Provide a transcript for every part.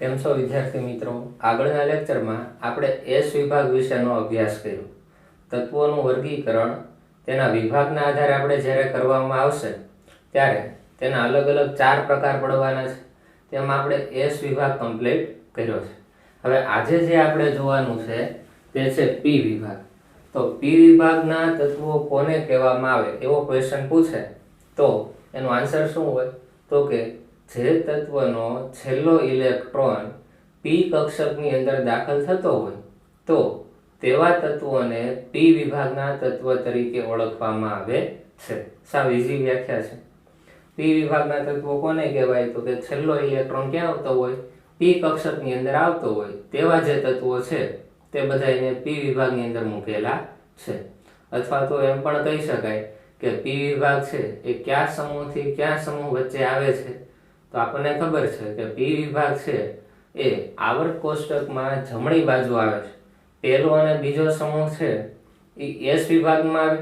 કેમ છો વિદ્યાર્થી મિત્રો? આગળના લેક્ચરમાં આપણે એસ વિભાગ વિશેનો અભ્યાસ કર્યો. તત્વોનું વર્ગીકરણ તેના વિભાગના આધારે આપણે જ્યારે કરવામાં આવશે ત્યારે તેના અલગ અલગ 4 પ્રકાર પડવાના છે. તેમાં આપણે એસ વિભાગ કમ્પ્લીટ કર્યો છે. હવે આજે જે આપણે જોવાનું છે તે છે પી વિભાગ. તો પી વિભાગના તત્વો કોને કહેવામાં આવે એવો ક્વેશ્ચન પૂછે તો એનો આન્સર શું હોય? તો કે જે તત્વનો છેલ્લો ઇલેક્ટ્રોન પી કક્ષકની અંદર દાખલ થતો હોય તો તેવા તત્વોને પી વિભાગના તત્વ તરીકે ઓળખવામાં આવે છે. સાવ ઈઝી વ્યાખ્યા છે. પી વિભાગના તત્વો કોને કહેવાય? તો કે છેલ્લો ઇલેક્ટ્રોન ક્યાં આવતો હોય? પી કક્ષકની અંદર આવતો હોય તેવા જે તત્વો છે તે બધા એને પી વિભાગની અંદર મૂકેલા છે. અથવા તો એમ પણ કહી શકાય કે પી વિભાગ છે એ કયા સમૂહથી કયા સમૂહ વચ્ચે આવે છે? તો આપણને ખબર છે કે પી વિભાગ છે એ આવર્ત કોષ્ટકમાં જમણી બાજુ આવે છે. પહેલો અને બીજો સમૂહ છે એ એસ વિભાગમાં આવે.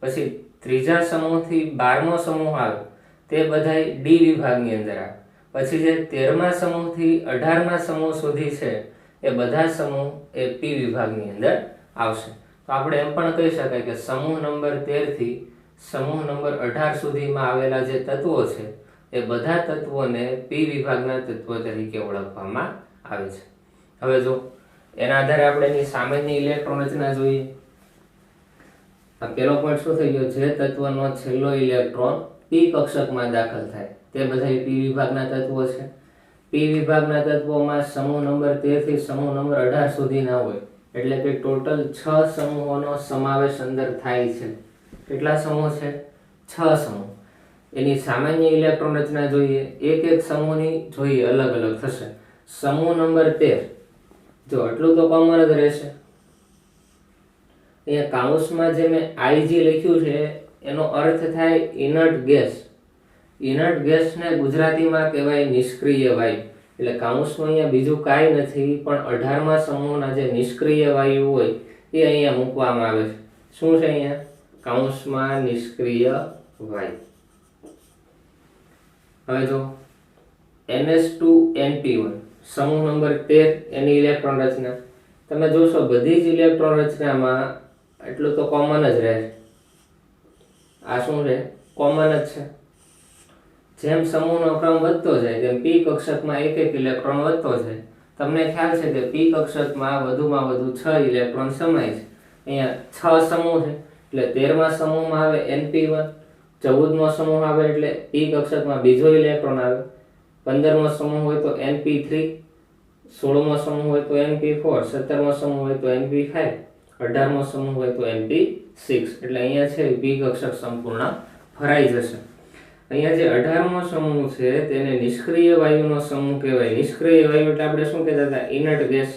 પછી ત્રીજા સમૂહથી 12મો સમૂહ આવે તે બધાય ડી વિભાગની અંદર આવે. પછી જે 13મા સમૂહથી 18મા સમૂહ સુધી છે એ બધા સમૂહ એ પી વિભાગની અંદર આવશે. તો આપણે એમ પણ કહી શકાય કે સમૂહ નંબર 13 થી સમૂહ નંબર 18 સુધીમાં આવેલા જે તત્વો છે એ બધા તત્વોને પી વિભાગના તત્વ તરીકે ઓળખવામાં આવે છે. હવે જો એના આધારે આપણે એની સામાન્ય ઇલેક્ટ્રોન રચના જોઈએ. આ પહેલો પોઈન્ટ શું થઈ ગયો? જે તત્વનો છેલ્લો ઇલેક્ટ્રોન પી કક્ષકમાં દાખલ થાય તે બધા પી વિભાગના તત્વો છે. પી વિભાગના તત્વોમાં સમૂહ નંબર 13 થી સમૂહ નંબર 18 સુધીના હોય એટલે કે ટોટલ 6 સમૂહોનો સમાવેશ અંદર થાય છે. કેટલા સમૂહ છે? 6 સમૂહ. એની સામાન્ય ઇલેક્ટ્રોન રચના જોઈએ. એક એક સમૂહની જોઈએ અલગ અલગ થશે. સમૂહ નંબર 13 જો આટલું તો કોમન જ રહેશે. અહીંયા કાઉન્સમાં જે મેં આઈજી લખ્યું છે એનો અર્થ થાય ઇનર્ટ ગેસ. ઇનર્ટ ગેસને ગુજરાતીમાં કહેવાય નિષ્ક્રિય વાયુ. એટલે કાઉન્સમાં અહીંયા બીજું કાંઈ નથી પણ 18મા સમૂહના જે નિષ્ક્રિય વાયુ હોય એ અહીંયા મૂકવામાં આવે છે. શું છે અહીંયા? કાઉન્સમાં નિષ્ક્રિય વાયુ. હવે જો NH2NP1 સમૂહ નંબર 13 એની ઇલેક્ટ્રોન રચના તમે જોશો બધી જ ઇલેક્ટ્રોન રચનામાં એટલું તો કોમન જ રહે. આ શું છે? કોમન જ છે. જેમ સમૂહનો ક્રમ વધતો જાય તેમ પી કક્ષકમાં એક એક ઇલેક્ટ્રોન વધતો જાય. તમને ખ્યાલ છે કે પી કક્ષકમાં વધુમાં વધુ 6 ઇલેક્ટ્રોન સમાય છે. અહીંયા 6 સમૂહ છે એટલે 13મા સમૂહમાં આવે NP1, 14મો સમૂહ આવે એટલે પી કક્ષકમાં બીજો ઇલેક્ટ્રોન આવે, 15મો સમૂહ હોય તો NP3, 16મો સમૂહ હોય તો NP4, 17મો સમૂહ હોય તો NP5, 18મો સમૂહ હોય તો NP6. એટલે અહીંયા છે પી કક્ષક સંપૂર્ણ ભરાઈ જશે. અહીંયા જે 18મો સમૂહ છે તેને નિષ્ક્રિય વાયુનો સમૂહ કહેવાય. નિષ્ક્રિય વાયુ એટલે આપણે શું કહેતા હતા? Inert gas.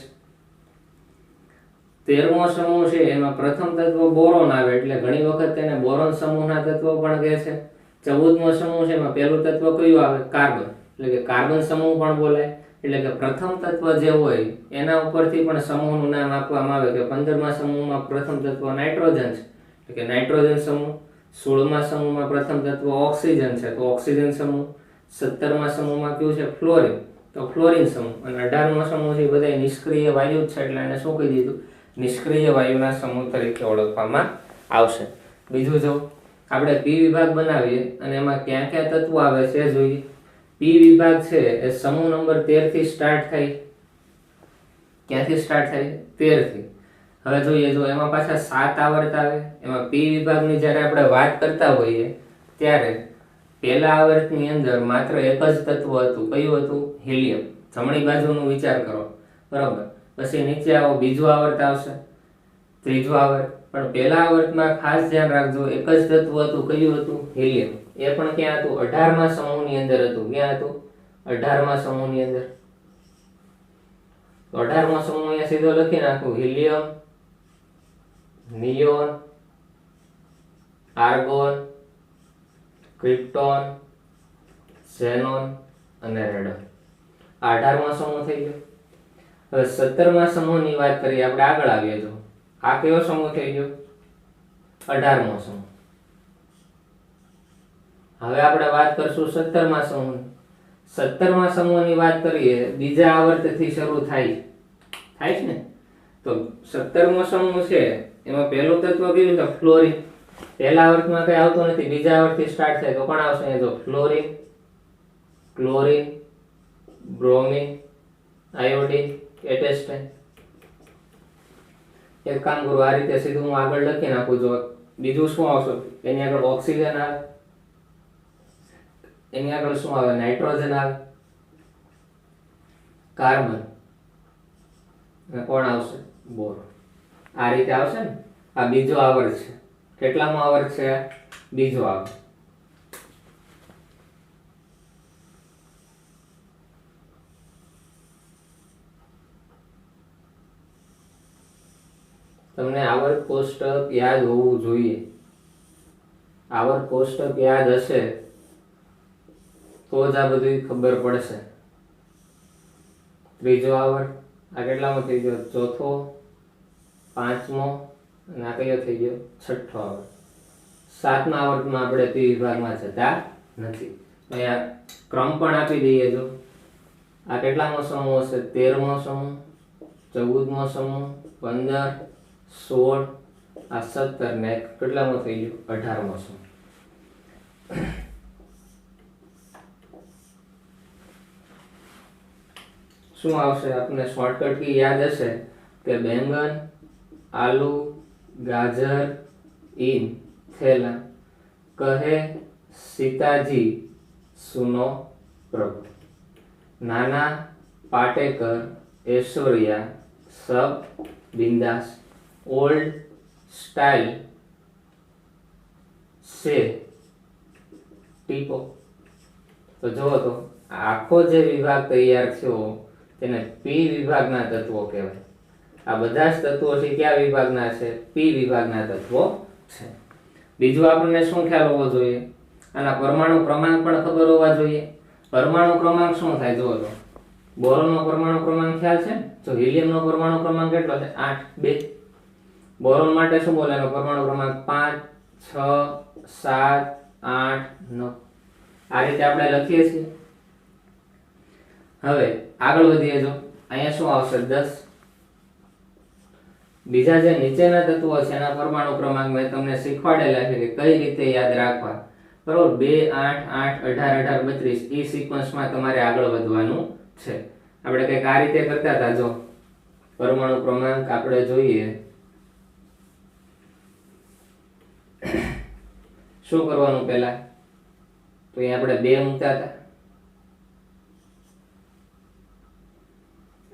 13મો સમૂહ છે એમાં પ્રથમ તત્વ બોરોન આવે એટલે ઘણી વખત તેને બોરોન સમૂહના તત્વો પણ કહે છે. 14મો સમૂહ છે એમાં પહેલું તત્વ કયું આવે? કાર્બન. એટલે કે કાર્બન સમૂહ પણ બોલાય. એટલે કે પ્રથમ તત્વ જે હોય એના ઉપરથી પણ સમૂહનું નામ આપવામાં આવે કે 15મા સમૂહમાં પ્રથમ તત્વ નાઇટ્રોજન છે એટલે કે નાઇટ્રોજન સમૂહ. 16મા સમૂહમાં પ્રથમ તત્વ ઓક્સિજન છે તો ઓક્સિજન સમૂહ. 17મા સમૂહમાં કયું છે? ફ્લોરિન તો ફ્લોરિન સમૂહ. અને 18મા સમૂહ છે બધા નિષ્ક્રિય વાયુ છે એટલે એને શું કહી દીધું? નિષ્ક્રિય વાયુના સમૂહ તરીકે ઓળખવામાં આવશે. બીજું જો આપણે પી વિભાગ બનાવીએ અને એમાં ક્યાં ક્યાં તત્વો આવે છે જોઈએ. પી વિભાગ છે એ સમૂહ નંબર 13 થી સ્ટાર્ટ થાય. ક્યાંથી સ્ટાર્ટ થાય? 13 થી. હવે જોઈએ જો એમાં પાછા 7 આવર્ત આવે. એમાં પી વિભાગની જ્યારે આપણે વાત કરતા હોઈએ ત્યારે પહેલા આવર્તની અંદર માત્ર એક જ તત્વ હતું. કયું હતું? હિલિયમ. જમણી બાજુનું વિચાર કરો. બરાબર. પછી નીચે આવો બીજો આવર્ત આવશે, ત્રીજો આવર્ત. પણ પહેલા આવર્તમાં ખાસ ધ્યાન રાખજો એક જ તત્વ હતું. કયું હતું? હિલિયમ. એ પણ ક્યાં હતું? 18મા સમૂહની અંદર હતું. ક્યાં હતું? 18મા સમૂહની અંદર. તો 18મો સમૂહ અહીંયા સીધો લખી નાખું. Helium, neon, argon, krypton, xenon અને રેડન. 18મો સમૂહ થઈ ગયો. હવે 17મા સમૂહની વાત કરીએ. આપણે આગળ આવીએ જો આ કયો સમૂહ થઈ ગયો? 18મો સમૂહ. હવે આપણે વાત કરશું 17મા સમૂહ. 17મા સમૂહની વાત કરીએ, બીજા આવર્તથી શરૂ થાય છે ને, તો 17મો સમૂહ છે એમાં પહેલું તત્વ કયું તો ફ્લોરિન. પહેલા આવર્તમાં કઈ આવતું નથી, બીજા આવર્તથી સ્ટાર્ટ થાય તો કોણ આવશે? એ જો ફ્લોરિન, ક્લોરિન, બ્રોમિન, આયોડિન, એટેસ્ટાઇન. એક કામ કરું, આ રીતે સીધું હું આગળ લખી નાખું. જો બીજું શું આવશે? એની આગળ ઓક્સિજન આવે, એની આગળ શું આવે? નાઇટ્રોજન આવે, કાર્બન, અને કોણ આવશે? બોરોન. આ રીતે આવશે ને. આ બીજો આવર્ત છે. કેટલામો આવર્ત છે? બીજો આવર્ત. તમને આવર્ત કોષ્ટક યાદ હોવું જોઈએ. આવર્ત કોષ્ટક યાદ હશે તો જ આ બધું ખબર પડશે. ત્રીજો આવર્ત, આ કેટલામો થઈ ગયો? ચોથો, પાંચમો, અને આ કયો થઈ ગયો? છઠ્ઠો આવર્ત. 7મા આવર્તમાં આપણે પી વિભાગમાં જતા નથી. અહીંયા ક્રમ પણ આપી દઈએ. જો આ કેટલામો સમૂહ હશે? 13મો સમૂહ, 14મો સમૂહ, 15, 16, આ 17 ને કેટલામો થઈ ગયો? 18મો સમૂહ. શું આવશે? આપને શોર્ટકટ કી યાદ હશે કે બેંગન, આલુ, ગાજર, ઈન, થેલા, કહે સીતાજી સુનો પ્રભુ, નાના પાટેકર, ऐश्वर्या, सब बिंदास, ओल्ड स्टाइल से ટીપો. તો જુઓ તો આખો જે વિભાગ તૈયાર થયો તેને પી વિભાગના તત્વો કહેવાય. આ બધા જ તત્વો છે કયા વિભાગના છે? પી વિભાગના તત્વો છે. બીજું આપણને શું ખ્યાલ હોવો જોઈએ? આના પરમાણુ ક્રમાંક પણ ખબર હોવા જોઈએ. પરમાણુ ક્રમાંક શું થાય? જુઓ તો બોરોનનો પરમાણુ ક્રમાંક ખ્યાલ છે? તો હિલિયમનો પરમાણુ ક્રમાંક કેટલો છે? 8, 2. બોરોન માટે શું બોલે? એનો પરમાણુ ક્રમાંક 5, 6, 7, 8, 9. આ રીતે આપણે લખીએ છીએ. હવે આગળ વધીએ. જો અહીંયા શું આવશે? 10. બીજા જે નીચેના તત્વો છે એના પરમાણુ ક્રમાંક મેં તમને શીખવાડેલા છે કે કઈ રીતે યાદ રાખવા. બરોબર? 2, 8, 8, 18, 18, 32 એ સિક્વન્સમાં તમારે આગળ વધવાનું છે. આપણે કંઈક આ રીતે કરતા હતા. જો પરમાણુ ક્રમાંક આપણે જોઈએ, શું કરવાનું પહેલા? તો અહીંયા આપણે 2 મૂકતા હતા.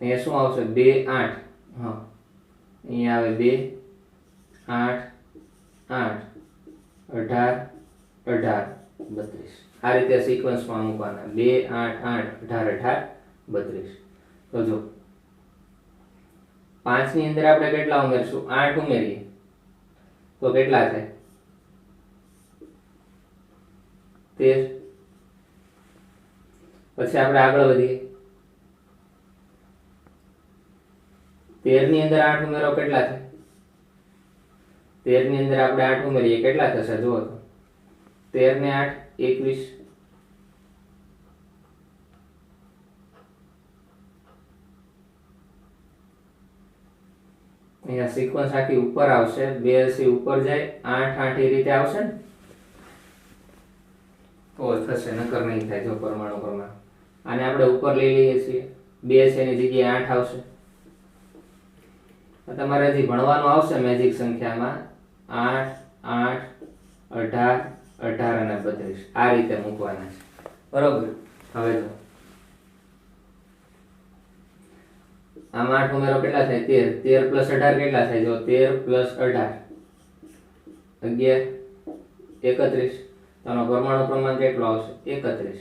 અહીંયા શું આવશે? 2, 8. હા, અહીંયા આવે 2, 8, 8, 18, 18, 32. આ રીતે સિક્વન્સમાં મૂકવાના. 2, 8, 8, 18, 18, 32. તો જો 5 ની અંદર આપણે કેટલા ઉમેરશું? 8 ઉમેરીએ તો કેટલા થાય? 13. પછી આપણે આગળ વધીએ. 13 ની અંદર 8 ઉમેરો કેટલા થાય? 13 ની અંદર આપણે 8 ઉમેરીએ કેટલા થશે? જુઓ તો 13 ને 8, 21. અહીંયા સિક્વન્સ આખી ઉપર આવશે. 82 ઉપર જાય, 8, 8 એ રીતે આવશે ને તો થશે, નકર નહીં થાય. જો પરમાણુ ક્રમાંક આને આપણે ઉપર લઈ લઈએ છીએ. 2 છે એની જગ્યાએ 8 આવશે. તમારે હજી ભણવાનું આવશે મેજિક સંખ્યામાં. 8, 8, 18, 18 અને 32 આ રીતે મૂકવાના છે. બરોબર? હવે જો આમાં 8 ઉમેરો કેટલા થાય? 13. 13 પ્લસ 18 કેટલા થાય? જો 13 પ્લસ 18 11, 31. આનો પરમાણુ ક્રમાંક કેટલો આવશે? 31.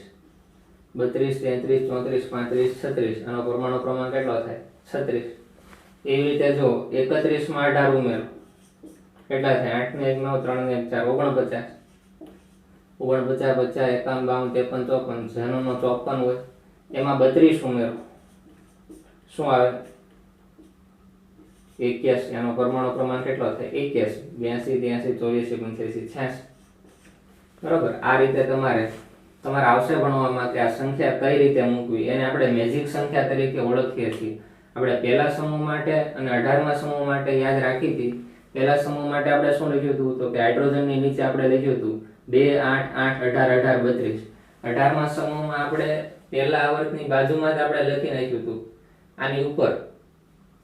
32, 33, 34, 35, 36. આનો પરમાણુ ક્રમાંક કેટલો થાય? 36. એવી રીતે જો 31 માં 18 ઉમેરો કેટલા થાય? 8 ને 1, 9, 3 ને 1, 4, 49. 49, 50, 51, 52, 53, 54. જેનો 54 હોય એમાં 32 ઉમેરો શું આવે? 81. આનો પરમાણુ ક્રમાંક કેટલો થાય? 81. 82, 83, 84, 85, 86. બરોબર? આ રીતે તમારે તમારે આવશે ભણવામાં કે આ સંખ્યા કઈ રીતે મૂકવી, એને આપણે મેજિક સંખ્યા તરીકે ઓળખીએ છીએ. આપણે પહેલા સમૂહ માટે અને 18મા સમૂહ માટે યાદ રાખી હતી. પહેલા સમૂહ માટે આપણે શું લખ્યું હતું તો કે હાઇડ્રોજનની નીચે આપણે લખ્યું હતું 2 8 8 18 18 32. 18મા સમૂહમાં આપણે પહેલા આવર્તની બાજુમાં જ આપણે લખી નાખ્યું હતું, આની ઉપર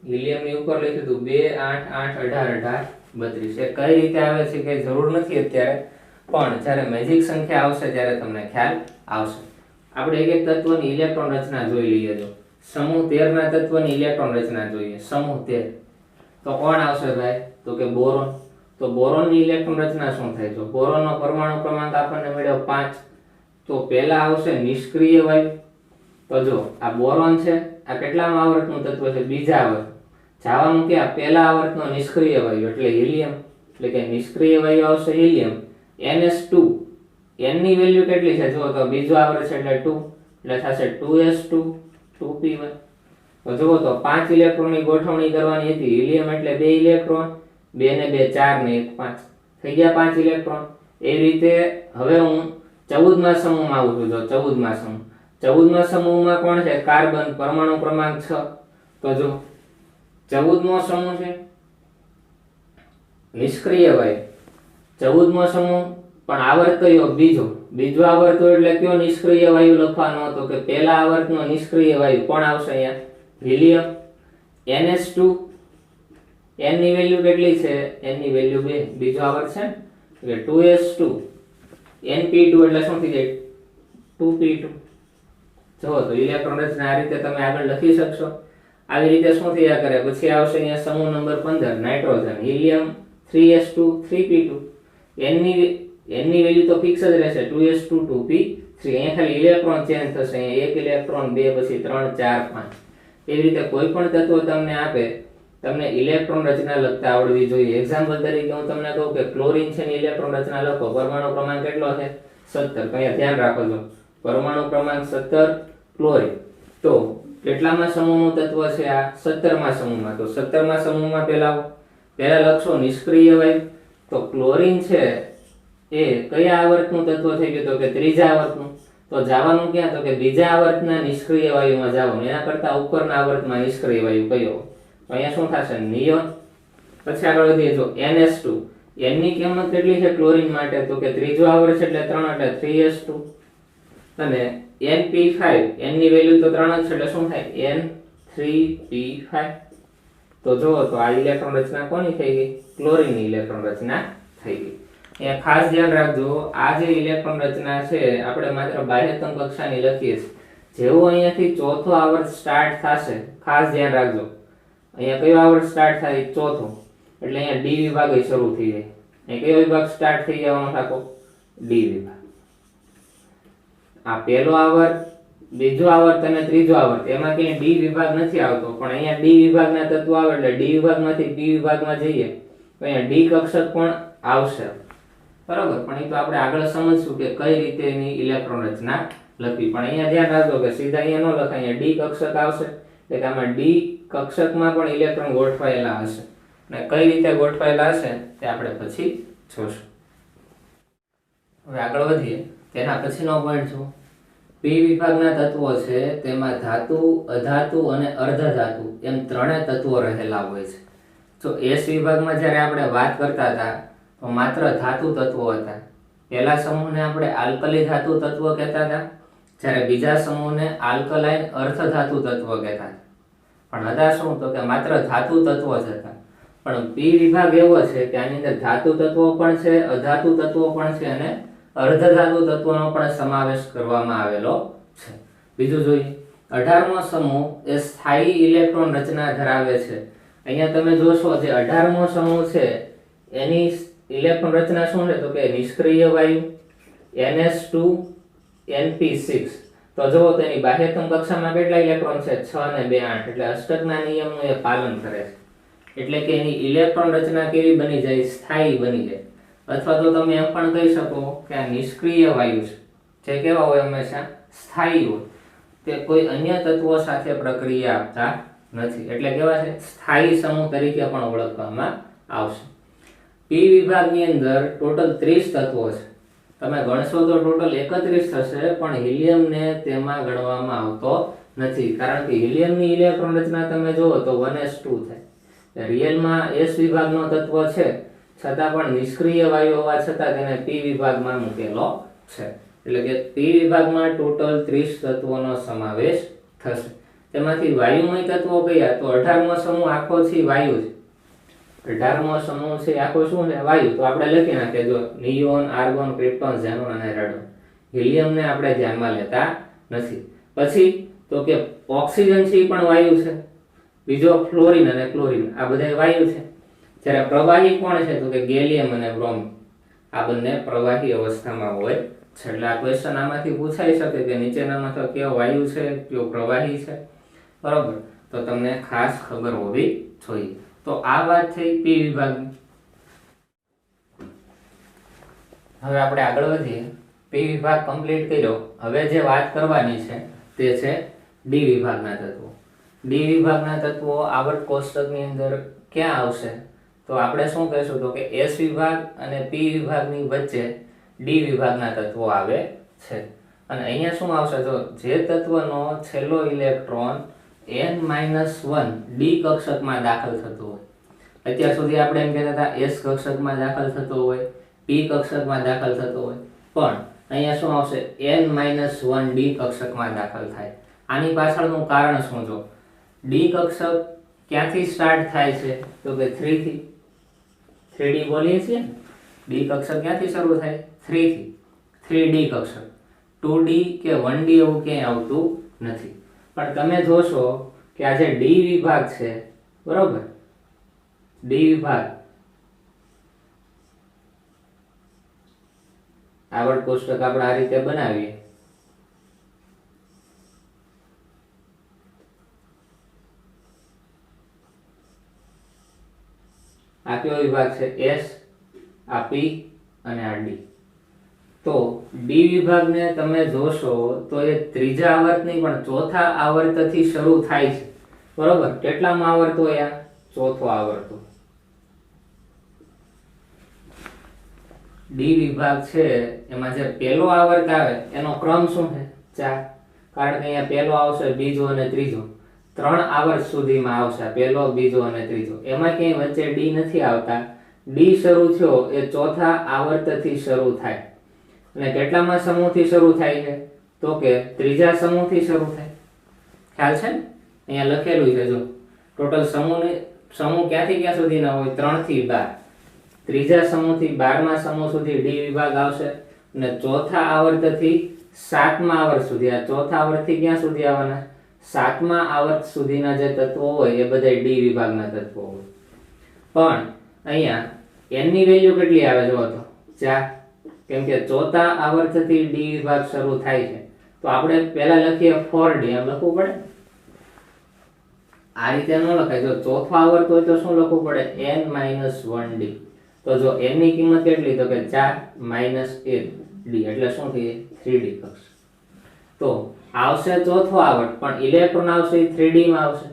હિલિયમની ઉપર લખ્યું હતું 2 8 8 18 18 32. એ કઈ રીતે આવે છે કે જરૂર નથી અત્યારે, પણ જ્યારે મેજિક સંખ્યા આવશે ત્યારે તમને ખ્યાલ આવશે. આપણે એક એક તત્વની ઇલેક્ટ્રોન રચના જોઈ લઈએ. જો સમૂહ 13 ના તત્વની ઇલેક્ટ્રોન રચના જોઈએ. સમૂહ 13 તો કોણ આવશે ભાઈ તો કે બોરોન. તો બોરોનની ઇલેક્ટ્રોન રચના શું થાય? તો બોરોનનો પરમાણુ ક્રમાંક આપણને મળ્યો 5. તો પહેલા આવશે નિષ્ક્રિય વાયુ. તો જો આ બોરોન છે, આ કેટલામાં આવર્તનું તત્વ છે? બીજા આવર્ત. જવાનું ક્યાં? પહેલા આવર્તનો નિષ્ક્રિય વાયુ એટલે હિલિયમ. એટલે કે નિષ્ક્રિય વાયુ આવશે હિલિયમ. NS2 n ની વેલ્યુ કેટલી છે? જો તો બીજો આવર્ત છે એટલે 2 એટલે થશે 2s2 2p1. તો જુઓ તો 5 ઇલેક્ટ્રોનની ગોઠવણી કરવાની હતી. હિલિયમ એટલે 2 ઇલેક્ટ્રોન, 2 ને 2 4 ને 1 5 થઈ ગયા 5 ઇલેક્ટ્રોન. એ રીતે હવે હું 14મા સમૂહમાં આવું છું. જો 14મા સમૂહ, 14મા સમૂહમાં કોણ છે? કાર્બન, પરમાણુ ક્રમાંક 6. તો જો 14મો સમૂહ છે નિષ્ક્રિય વાયુ. 14મો સમૂહ પણ આવર્ત કયો? બીજો આવર્ત એટલે કયો નિષ્ક્રિય વાયુ લખવાનો હતો? કે પહેલા આવર્તનો નિષ્ક્રિય વાયુ કોણ આવશે અહીંયા? હિલિયમ. NH2 n ની વેલ્યુ કેટલી છે? n ની વેલ્યુ 2. બીજો આવર્ત છે ને એટલે 2s2 np2 એટલે શું થઈ જાય? 2p2. જો તો ઇલેક્ટ્રોન રચના આ રીતે તમે આગળ લખી શકશો. આવી રીતે શું થયા કરે? પછી આવશે અહીંયા સમૂહ number 15 nitrogen. Helium 3s2 3p2. n ની વેલ્યુ તો ફિક્સ જ રહેશે 2s2 2p3. અહીંયા ખાલી ઇલેક્ટ્રોન ચેન્જ થશે. અહીંયા એક ઇલેક્ટ્રોન, બે, પછી 3 4 5. એવી રીતે કોઈ પણ તત્વ તમને આપે, તમને ઇલેક્ટ્રોન રચના લખતા આવડવી જોઈએ. એક્ઝામ્પલ તરીકે હું તમને કહું કે ક્લોરીન છે ની ઇલેક્ટ્રોન રચના લખો. પરમાણુ ક્રમાંક કેટલો છે? 17. તો અહીંયા ધ્યાન રાખો. જો પરમાણુ ક્રમાંક 17 ક્લોરીન. તો કેટલામાં સમૂહનું તત્વ છે આ? 17મા સમૂહમાં. તો 17મા સમૂહમાં પહેલા લખશો નિષ્ક્રિય વાયુ. તો ક્લોરીન છે એ કયા આવર્તનું તત્વ થઈ ગયું? તો કે ત્રીજા આવર્તનું. તો જવાનું ક્યાં? તો કે બીજા આવર્તના નિષ્ક્રિય વાયુમાં જવાનું. એના કરતા ઉપરના આવર્તમાં નિષ્ક્રિય વાયુ કયો? તો અહીંયા શું થશે? નિયોન. પછી આગળ વધીએ. જો NS2 n ની કિંમત કેટલી છે ક્લોરીન માટે? તો કે ત્રીજો આવર્ત છે એટલે 3 એટલે 3s2. અને NP5 n ની વેલ્યુ તો 3 જ છે એટલે શું થાય? N3p5. તો જો તો આ ઇલેક્ટ્રોન રચના કોની થઈ ગઈ? ક્લોરીનની ઇલેક્ટ્રોન રચના થઈ ગઈ. અહીંયા ખાસ ધ્યાન રાખજો, આ જે ઇલેક્ટ્રોન રચના છે આપણે માત્ર બાહ્યતમ કક્ષાની લખીએ છીએ. જેવું અહીંયાથી ચોથો આવર્ત સ્ટાર્ટ થશે, ખાસ ધ્યાન રાખજો. અહીંયા કયો આવર્ત સ્ટાર્ટ થાય? ચોથો. એટલે અહીંયા ડી વિભાગ શરૂ થઈ જાય. અહીં કયો વિભાગ સ્ટાર્ટ થઈ જવાનો થાકો? ડી વિભાગ. આ પહેલો આવર્ત, બીજો આવર્ત અને ત્રીજો આવર્ત, એમાં ક્યાંય ડી વિભાગ નથી આવતો, પણ અહીંયા ડી વિભાગના તત્વો આવે એટલે ડી વિભાગમાંથી પી વિભાગમાં જઈએ તો અહીંયા ડી કક્ષક પણ આવશે. બરાબર. પણ એ તો આપણે આગળ સમજશું કે કઈ રીતે એની ઇલેક્ટ્રોન રચના લખવી. પણ અહીંયા ધ્યાન રાખજો કે સીધા અહીંયા ન લખાય, અહીંયા ડી કક્ષક આવશે. એટલે કે આમાં ડી કક્ષકમાં પણ ઇલેક્ટ્રોન ગોઠવાયેલા હશે. અને કઈ રીતે ગોઠવાયેલા હશે તે આપણે પછી જોશું. હવે આગળ વધીએ. તેના પછીનો પોઈન્ટ શું? પી વિભાગના તત્વો છે તેમાં ધાતુ, અધાતુ અને અર્ધધાતુ એમ ત્રણેય તત્વો રહેલા હોય છે. જો એસ વિભાગમાં જ્યારે આપણે વાત કરતા હતા તો માત્ર ધાતુ તત્વો હતા. પહેલા સમૂહને આપણે આલ્કલી ધાતુ તત્વ કહેતા હતા, જ્યારે બીજા સમૂહને આલ્કલાઇન અર્ધધાતુ તત્વ કહેતા હતા. પણ હતા શું? તો કે માત્ર ધાતુ તત્વો જ હતા. પણ પી વિભાગ એવો છે કે આની અંદર ધાતુ તત્વો પણ છે, અધાતુ તત્વો પણ છે અને અર્ધધાતુ તત્વોનો પણ સમાવેશ કરવામાં આવેલો છે. બીજું જોઈએ. 18મો સમૂહ એ સ્થાયી ઇલેક્ટ્રોન રચના ધરાવે છે. અહીંયા તમે જોશો જે 18મો સમૂહ છે એની ઇલેક્ટ્રોન રચના શું છે? તો કે નિષ્ક્રિય વાયુ NS2 NP6. તો જુઓ તો એની બાહ્યતમ કક્ષામાં કેટલા ઇલેક્ટ્રોન છે? 6 અને 2 8. એટલે અષ્ટકના નિયમનું એ પાલન કરે છે. એટલે કે એની ઇલેક્ટ્રોન રચના કેવી બની જાય? સ્થાયી બની જાય. અથવા તો તમે એમ પણ કહી શકો કે આ નિષ્ક્રિય વાયુ છે, જે કેવા હોય? હંમેશા સ્થાયી હોય. તે કોઈ અન્ય તત્વો સાથે પ્રક્રિયા આપતા નથી, એટલે કેવા છે? સ્થાયી સમૂહ તરીકે પણ ઓળખવામાં આવશે. પી વિભાગની અંદર ટોટલ 30 તત્વો છે. તમે ગણશો તો ટોટલ 31 થશે, પણ હિલિયમને તેમાં ગણવામાં આવતો નથી, કારણ કે હિલિયમની ઇલેક્ટ્રોન રચના તમે જુઓ તો 1s2 થાય. રિયલમાં s વિભાગનો તત્વ છે, છતાં પણ નિષ્ક્રિય વાયુ હોવા છતાં તેને p વિભાગમાં મૂકેલો છે. એટલે કે p વિભાગમાં ટોટલ 30 તત્વોનો સમાવેશ થશે. તેમાંથી વાયુમય તત્વો કયા? તો 18મો સમૂહ આખો છે વાયુ છે. 18મો સમૂહ છે આખો શું છે? વાયુ. તો આપણે લખી નાખીએ, જો નિયોન, આર્ગોન, ક્રિપ્ટોન, ઝેનોન અને રેડોન. હિલિયમને આપણે ધ્યાનમાં લેતા નથી. પછી તો કે ઓક્સિજન છે એ પણ વાયુ છે. બીજો ફ્લોરિન અને ક્લોરિન, આ બધા વાયુ છે. જ્યારે પ્રવાહી કોણ છે? તો કે ગેલિયમ અને બ્રોમિન. આ બંને પ્રવાહી અવસ્થામાં હોય છે. એટલે આ ક્વેશ્ચન આમાંથી પૂછાઈ શકે કે નીચેનામાંથી કયો વાયુ છે, કયો પ્રવાહી છે, બરોબર? તો તમને ખાસ ખબર હોવી જોઈએ. તો આ વાત થઈ p વિભાગની. હવે આપણે આગળ વધીએ. p વિભાગ કમ્પ્લીટ કર્યો. હવે જે વાત કરવાની છે તે છે d વિભાગના તત્વો. d વિભાગના તત્વો આવર્ત કોષ્ટકની અંદર ક્યાં આવશે? તો આપણે શું કહીશું? તો કે s વિભાગ અને p વિભાગની વચ્ચે d વિભાગના તત્વો આવે છે. અને અહીંયા શું આવશે? તો જે તત્વનો છેલ્લો ઇલેક્ટ્રોન n-1 d કક્ષકમાં દાખલ થતો હોય. અત્યાર સુધી આપણે એમ કહેતા હતા s કક્ષકમાં દાખલ થતો હોય, p કક્ષકમાં દાખલ થતો હોય, પણ અહીંયા શું આવશે? n-1 d કક્ષકમાં દાખલ થાય. આની પાછળનું કારણ શું? જો d કક્ષક ક્યાંથી સ્ટાર્ટ થાય છે? તો કે 3 થી. 3d બોલીએ છીએ ને, d કક્ષક ક્યાંથી શરૂ થાય? 3 થી. 3d કક્ષક. 2d કે 1d એવું ક્યાંય આવતું નથી. પણ તમે જોશો કે આ જે d વિભાગ છે, બરોબર, d વિભાગ આવર્ત કોષ્ટક આપણે આ રીતે બનાવીએ. આ કયો વિભાગ છે? s, આ p અને આ d. તો d વિભાગને તમે જોશો તો એ ત્રીજા આવર્તની પણ ચોથા આવર્તથી શરૂ થાય છે, બરોબર? કેટલામાં આવર્ત હોય? આ ચોથો આવર્ત. d વિભાગ છે એમાં જે પહેલો આવર્ત આવે એનો ક્રમ શું છે? 4. કારણ કે અહીંયા પહેલો આવશે, બીજો અને ત્રીજો. 3 આવર્ત સુધીમાં આવશે, પહેલો, બીજો અને ત્રીજો. એમાં ક્યાંય વચ્ચે d નથી આવતા. d શરૂ થયો એ ચોથા આવર્તથી શરૂ થાય. અને કેટલામાં સમૂહથી શરૂ થાય છે? તો કે ત્રીજા સમૂહથી શરૂ થાય. ખ્યાલ છે ને? અહીંયા લખેલું છે, જો ટોટલ સમૂહ ક્યાંથી ક્યાં સુધીના હોય? 3 થી 12. ત્રીજા સમૂહથી 12મા સમૂહ સુધી d વિભાગ આવશે, અને ચોથા આવર્તથી 7મા આવર્ત સુધી. આ ચોથા આવર્તથી ક્યાં સુધી આવવાના? 7મા આવર્ત સુધીના જે તત્વો હોય એ બધા d વિભાગના તત્વો હોય. પણ અહીંયા n ની વેલ્યુ કેટલી આવે? જો તો 4. કેમ કે ચોથા આવર્તથી d વિભાગ શરૂ થાય છે. તો આપણે પહેલા લખીએ 4d. એમ લખવું પડે. આ રીતે ન લખાય. જો ચોથો આવર્ત હોય તો શું લખવું પડે? n-1d. તો જો n ની કિંમત કેટલી? તો કે 4 - 1d, એટલે શું થઈએ? 3d કક્ષ. તો આવશે ચોથો આવર્ત, પણ ઇલેક્ટ્રોન આવશે 3d માં આવશે.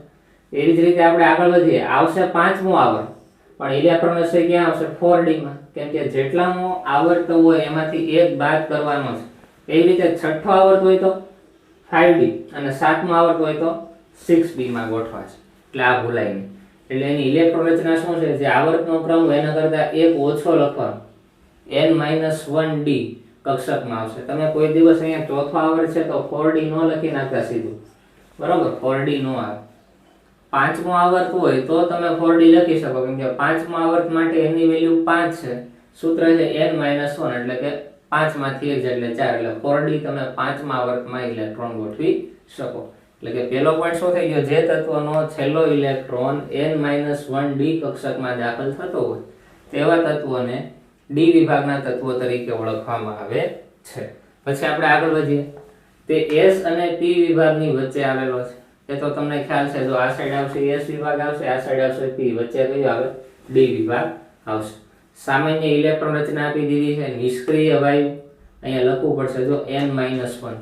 એવી જ રીતે આપણે આગળ વધીએ. આવશે 5મો આવર્ત, પણ ઇલેક્ટ્રોન હશે ક્યાં આવશે? 4d માં. કેમ કે જેટલામો આવર્ત હોય એમાંથી એક બાદ કરવાનો છે. એવી રીતે છઠ્ઠો આવર્ત હોય તો 5d અને 7મો આવર્ત હોય તો 6d માં ગોઠવા છે. એટલે આ ભૂલાય નહીં. એટલે એની ઇલેક્ટ્રોન રચના શું છે? જે આવર્તનો ક્રમ હોય એના કરતા એક ઓછો લખવાનો, n-1d કક્ષકમાં આવશે. તમે કોઈ દિવસ અહીંયા ચોથો આવર્ત છે તો 4d નો લખી નાખતા સીધું, બરોબર? 4d નો આવે. 5મો આવર્ત હોય તો તમે 4d લખી શકો, કેમ કે 5મા આવર્ત માટે એની વેલ્યુ 5 છે. સૂત્ર છે n-1, એટલે કે 5 માંથી 1 એટલે 4. એટલે 4d તમે 5મા આવર્તમાં ઇલેક્ટ્રોન ગોઠવી શકો. એટલે કે પહેલો પોઈન્ટ શું થઈ ગયો? જે તત્વનો છેલ્લો ઇલેક્ટ્રોન n-1d કક્ષકમાં દાખલ થતો હોય તેવા તત્વોને d વિભાગના તત્વો તરીકે ઓળખવામાં આવે છે. પછી આપણે આગળ વધીએ. તે s અને p વિભાગની વચ્ચે આવેલો છે. એ તો તમને ખ્યાલ છે. જો આ સાઈડ આવશે s વિભાગ આવશે, આ સાઈડ આવશે p, વચ્ચે કયો આવે? d વિભાગ આવશે. સામાન્ય ઇલેક્ટ્રોન રચના આપી દીધી છે. નિષ્ક્રિય વાયુ અહીંયા લખવું પડશે. જો n-1,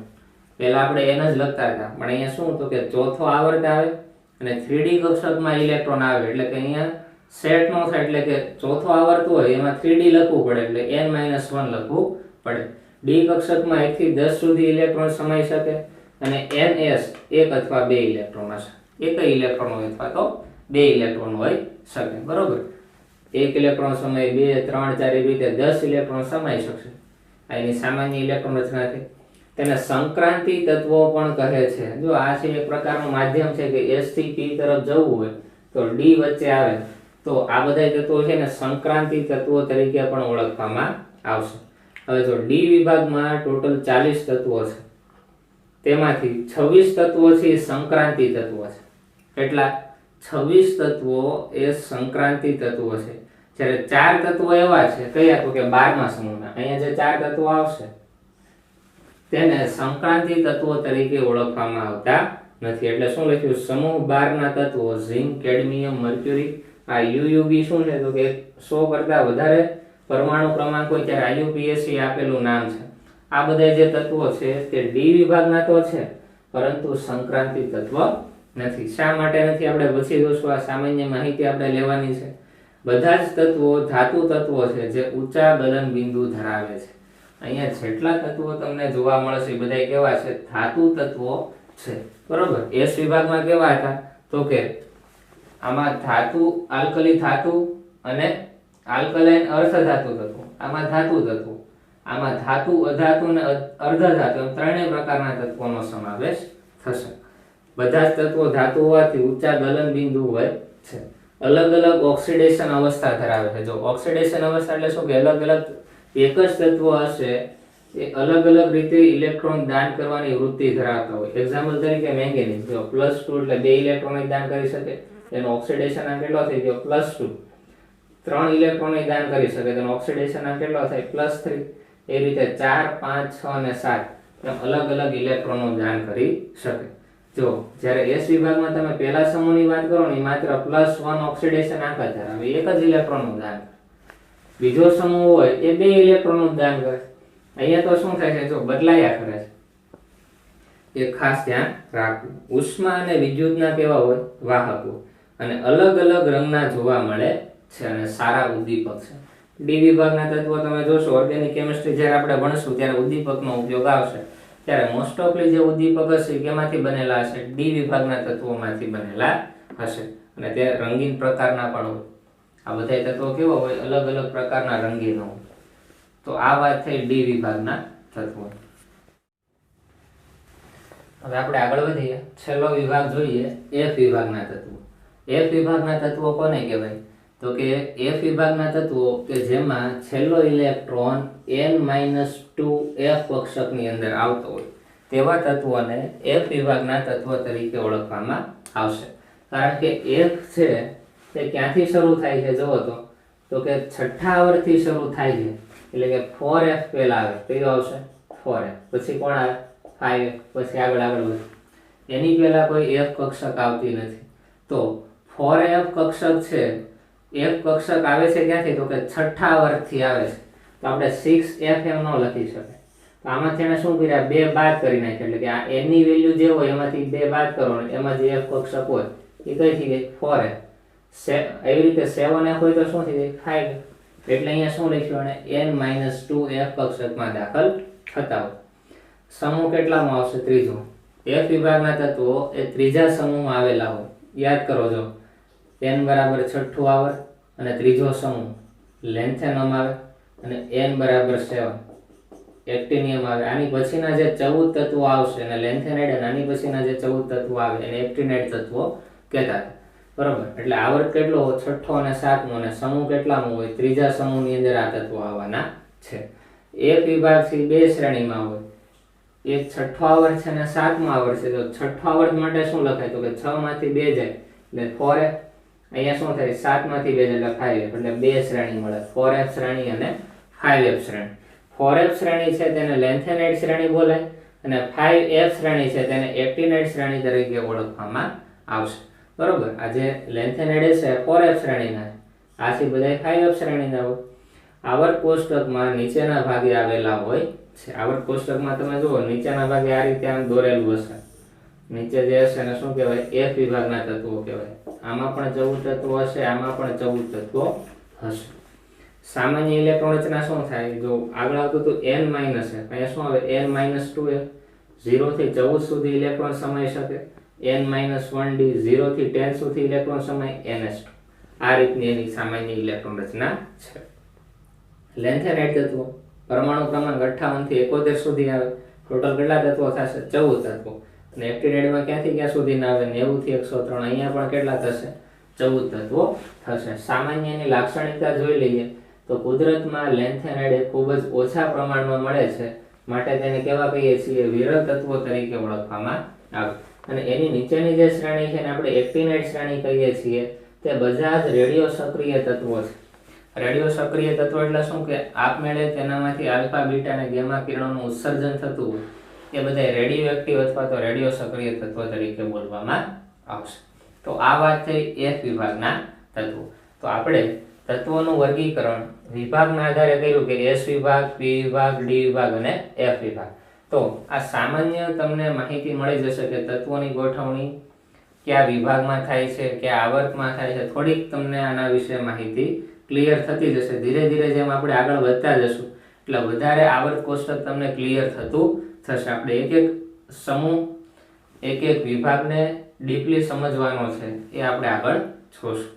પહેલા આપણે n જ લખતા હતા, પણ અહીંયા શું? તો કે ચોથો આવર્ત આવે અને 3d કક્ષકમાં ઇલેક્ટ્રોન આવે. એટલે કે અહીંયા સેટ નો થાય. એટલે કે ચોથો આવર્ત હોય એમાં 3d લખવું પડે, એટલે n-1 લખવું પડે. ડી કક્ષકમાં 1 થી 10 સુધી ઇલેક્ટ્રોન સમાઈ શકે અને ns 1 અથવા 2 ઇલેક્ટ્રોન હશે. એક ઇલેક્ટ્રોન હોય અથવા તો 2 ઇલેક્ટ્રોન હોઈ શકે. બરોબર, 1 ઇલેક્ટ્રોન સમાય, 2, 3, 4 એવી રીતે 10 ઇલેક્ટ્રોન સમાઈ શકશે. આ એની સામાન્ય ઇલેક્ટ્રોન રચના છે. તેને સંક્રાંતિ તત્વો પણ કહે છે. જો આ છે એક પ્રકારનું માધ્યમ છે કે S થી P તરફ જવું હોય તો D વચ્ચે આવે તો આ બધા તત્વો છે ને સંક્રાંતિ તત્વો તરીકે પણ ઓળખવામાં આવશે. હવે જો D વિભાગમાં ટોટલ 40 તત્વો છે, તેમાંથી 26 તત્વો છે સંક્રાંતિ તત્વો છે. કેટલા? 26 તત્વો એ સંક્રાંતિ તત્વો છે. જ્યારે 4 તત્વો એવા છે, કયા? તો કે 12મા સમૂહના. અહીંયા જે 4 તત્વો આવશે તેને સંક્રાંતિ તત્વો તરીકે ઓળખવામાં આવતા નથી. એટલે શું લખ્યું? સમૂહ 12 ના તત્વો ઝિંક, કેડમિયમ, મર્ક્યુરી. આ યુયુબી શું છે? તો કે 100 કરતા વધારે પરમાણુ ક્રમાંક હોય ત્યારે IUPAC આપેલું નામ છે. આ બધા જે તત્વો છે તે ડી વિભાગના તો છે, પરંતુ સંક્રાંતિ તત્વ નથી. શા માટે નથી આપણે પછી જોશું. આ સામાન્ય માહિતી આપણે લેવાની છે. બધા જ તત્વો ધાતુ તત્વો છે જે ઊંચા ગલન બિંદુ ધરાવે છે. અહીંયા જેટલા તત્વો તમને જોવા મળશે બધા કેવા છે? ધાતુ તત્વો છે. બરોબર, S વિભાગમાં કેવા હતા? તો કે આમાં ધાતુ, આલ્કલી ધાતુ અને આલ્કલાઇન અર્ધ ધાતુ તત્વો. આમાં ધાતુ તત્વો, આમાં ધાતુ, અધાતુ અને અર્ધ ધાતુ એમ ત્રણેય પ્રકારના તત્વોનો સમાવેશ થશે. બધા જ તત્વો ધાતુ હોવાથી ઊંચા ગલન બિંદુ હોય છે. અલગ અલગ ઓક્સિડેશન અવસ્થા ધરાવે છે. જો ઓક્સિડેશન અવસ્થા એટલે શું કે અલગ અલગ એક જ તત્વ હશે એ અલગ અલગ રીતે ઇલેક્ટ્રોન દાન કરવાની વૃત્તિ ધરાવતા હોય. એક્ઝામ્પલ તરીકે મેંગેનીઝ, જો +2 એટલે 2 ઇલેક્ટ્રોન દાન કરી શકે, એનો ઓક્સિડેશન આંક કેટલો થઈ ગયો? +2. 3 ઇલેક્ટ્રોન દાન કરી શકે, તેનો ઓક્સિડેશન આંક કેટલો થાય? +3. એ રીતે 4, 5, 6 અને 7 એમ અલગ અલગ ઇલેક્ટ્રોનો દાન કરી શકે. જો જ્યારે S વિભાગમાં તમે પહેલા સમૂહની વાત કરો ને, માત્ર +1 ઓક્સિડેશન આંક જ ધરાવે, એક જ ઇલેક્ટ્રોનનું દાન કરે. બીજો સમૂહ હોય એ 2 ઇલેક્ટ્રોનનું દાન કરે. અહીંયા તો શું થાય છે? જો બદલાયા કરે છે. એ ખાસ ધ્યાન રાખવું. ઉષ્મા અને વિદ્યુતના કેવા હોય? વાહકો. અને અલગ અલગ રંગના જોવા મળે છે અને સારા ઉદ્દીપક છે. ડી વિભાગના તત્વો તમે જોશો, ઓર્ગેનિક કેમિસ્ટ્રી જ્યારે આપણે ભણશું ત્યારે ઉદ્દીપકનો ઉપયોગ આવશે. ત્યારે મોસ્ટ ઓફલી જે ઉદ્દીપક હશે કેમાંથી બનેલા હશે? ડી વિભાગના તત્વોમાંથી બનેલા હશે. અને તે રંગીન પ્રકારના પણ હોય. આ બધા તત્વો કેવા હોય? અલગ અલગ પ્રકારના રંગીન હોય. તો આ વાત થઈ ડી વિભાગના તત્વો. હવે આપણે આગળ વધીએ. છેલ્લો વિભાગ જોઈએ, F વિભાગના તત્વો. F વિભાગના તત્વો કોને કહેવાય? તો કે F વિભાગના તત્વો કે જેમાં છેલ્લો ઇલેક્ટ્રોન n-2 F કક્ષકની અંદર આવતો હોય તેવા તત્વોને F વિભાગના તત્વ તરીકે ઓળખવામાં આવશે. કારણ કે F છે તે ક્યાંથી શરૂ થાય છે? જુઓ તો કે છઠ્ઠા આવર્તથી શરૂ થાય છે. એટલે કે 4F પહેલા આવે. કયો આવશે? 4F. પછી કોણ આવે? 5F. પછી આગળ વધે. એની પહેલા કોઈ F કક્ષક આવતી નથી. તો 4F કક્ષક છે, F કક્ષક આવે છે ક્યાંથી? તો કે છઠ્ઠા આવર્તથી આવે છે. તો આપણે 6F એમ ન લખી શકાય. તો આમાંથી એને શું કર્યા? 2 બાદ કરી નાખ્યા. એટલે કે આ n ની વેલ્યુ જે હોય એમાંથી 2 બાદ કરો અને એમાં જે F કક્ષક હોય એ કઈ થઈ ગઈ? 4F. એવી રીતે 7F હોય તો શું થઈ જાય? 5F. એટલે અહીંયા શું લખ્યું? અને n-2F કક્ષકમાં દાખલ થતા હોય. સમૂહ કેટલામાં આવશે? ત્રીજો. F વિભાગના તત્વો એ ત્રીજા સમૂહમાં આવેલા હોય. યાદ કરો, જો n બરાબર છઠ્ઠું આવર્ત અને ત્રીજો સમૂહ લેન્થેનમ આવે અને n બરાબર 7 એક્ટિનિયમ આવે. આની પછીના જે 14 તત્વો આવશે અને લેન્થેનાઇડ અને આની પછીના જે 14 તત્વો આવે એને એક્ટિનાઇડ તત્વો કહેતા. બરોબર, એટલે આવર્ત કેટલો હોય? છઠ્ઠો અને સાતમો. અને સમૂહ કેટલામો હોય? ત્રીજા સમૂહની અંદર આ તત્વો આવવાના છે. એક વિભાગથી 2 શ્રેણીમાં હોય. એક છઠ્ઠો આવર્ત છે અને સાતમો આવર્ત છે. તો છઠ્ઠો આવર્ત માટે શું લખાય? તો કે 6 માંથી 2 જાય એટલે 4F. અહીંયા શું થાય? 7 માંથી 2 એટલે 5F. એટલે 2 શ્રેણી મળે, 4F શ્રેણી અને 5F શ્રેણી. 4F શ્રેણી છે તેને લેન્થેનાઇડ શ્રેણી બોલાય અને 5F શ્રેણી છે તેને એક્ટિનાઇડ શ્રેણી તરીકે ઓળખવામાં આવશે. બરોબર, આ જે લેન્થેનાઇડ છે 4F શ્રેણીના, આ છે બધા 5F શ્રેણીના હોય. આવર્ત કોષ્ટકમાં નીચેના ભાગે આવેલા હોય છે. આવર્ત કોષ્ટકમાં તમે જુઓ નીચેના ભાગે આ રીતે આમ દોરેલું હશે. નીચે જે હશે એને શું કહેવાય? F વિભાગના તત્વો કહેવાય. આમાં પણ 14 તત્વો હશે, આમાં પણ 14 તત્વો હશે. સામાન્ય ઇલેક્ટ્રોન રચના શું થાય? જો આગળ આવતું હતું n માઇનસ છે, અહીંયા શું આવે? n-2 0 થી 14 સુધી ઇલેક્ટ્રોન સમાઈ શકે. n-1d 0 થી 10 સુધી ઇલેક્ટ્રોન સમાય ns2. આ રીતની એની સામાન્ય ઇલેક્ટ્રોન રચના છે. લેન્થેનાઇડ તત્વો પરમાણુ ક્રમાંક 58 થી 71 સુધી આવે. ટોટલ કેટલા તત્વો થશે? 14 તત્વો. અને એક્ટિનાઇડમાં ક્યાંથી ક્યાં સુધીના આવે? 90 થી 103. અહીંયા પણ કેટલા થશે? 14 તત્વો થશે. સામાન્ય એની લાક્ષણિકતા જોઈ લઈએ તો કુદરતમાં લેન્થેનાઇડ એ ખૂબ જ ઓછા પ્રમાણમાં મળે છે, માટે તેને કેવા કહીએ છીએ? વિરલ તત્વો તરીકે ઓળખવામાં આવે. અને એની નીચેની જે શ્રેણી છે એને આપણે એક્ટિનાઇડ શ્રેણી કહીએ છીએ. તે બધા જ રેડિયો સક્રિય તત્વો છે. રેડિયો સક્રિય તત્વો એટલે શું? કે આપમેળે તેનામાંથી આલ્ફા, બીટા અને ગામા કિરણોનું ઉત્સર્જન થતું હોય એ બધા રેડિયો એક્ટિવ અથવા તો રેડિયો સક્રિય તત્વો તરીકે બોલવામાં આવશે. તો આ વાત થઈ F વિભાગના તત્વો. તો આપણે તત્વોનું વર્ગીકરણ વિભાગના આધારે કર્યું કે S વિભાગ, P વિભાગ, D વિભાગ અને F વિભાગ. તો આ સામાન્ય તમને માહિતી મળી જશે કે તત્વોની ગોઠવણી કયા વિભાગમાં થાય છે, કયા આવર્તમાં થાય છે. થોડીક તમને આના વિશે માહિતી ક્લિયર થતી જશે. ધીરે ધીરે જેમ આપણે આગળ વધતા જશું એટલે વધારે આવર્ત કોષ્ટક તમને ક્લિયર થતું થશે. આપણે એક એક સમૂહ, એક એક વિભાગને ડીપલી સમજવાનો છે, એ આપણે આગળ જોશું.